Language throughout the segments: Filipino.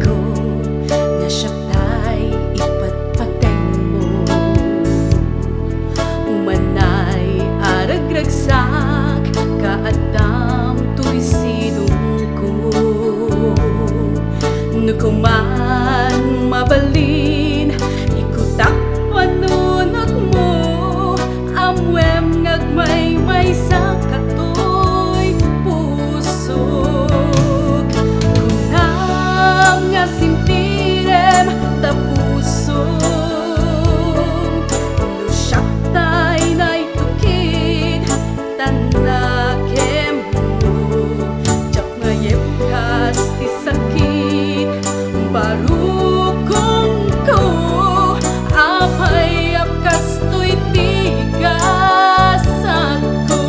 ko nga siya tay ipatpateng mo. Umanay aragragsak kaadam tuy sinong ko. Nukuman mabalin ikutak panunot mo. Amwem ngagmay-may sa katoy pusok. Kunam nga sintirem tapusok. Lusyak tay na itukid tanakem mo. Tsak ngayep kas ti sakit barukong ko. Apay apkas to'y tigas ako.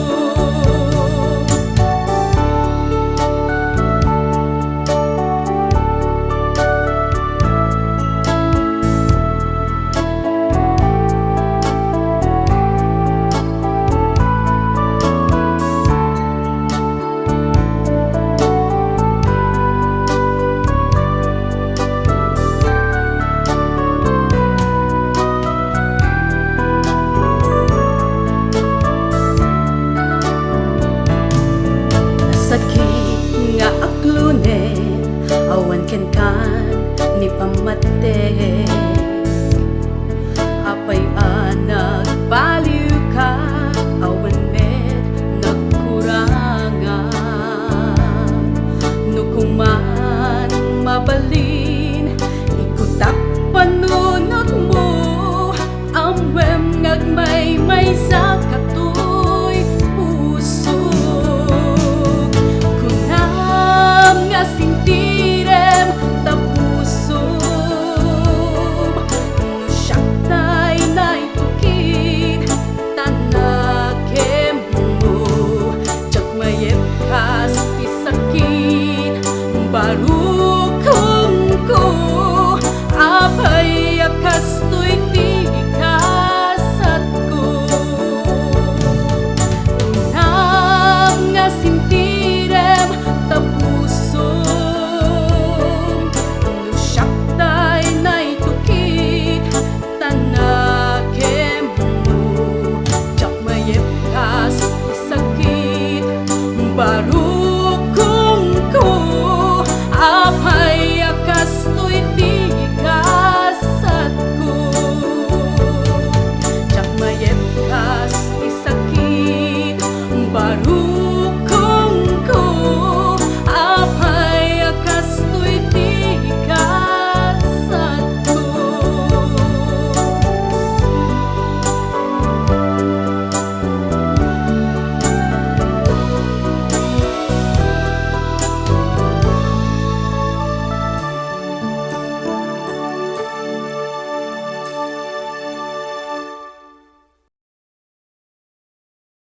Sakit nga aklunen awan ken kan ni pamate. Apay anak baliw ka awan met nagkurangan. Nukuman mabalin ikutak panunot mo. Amwem ngagmay-may sa katoy puso. Sintirem tapusok. Nusyak tay na itukid tanakem mo. Tsak mayep kas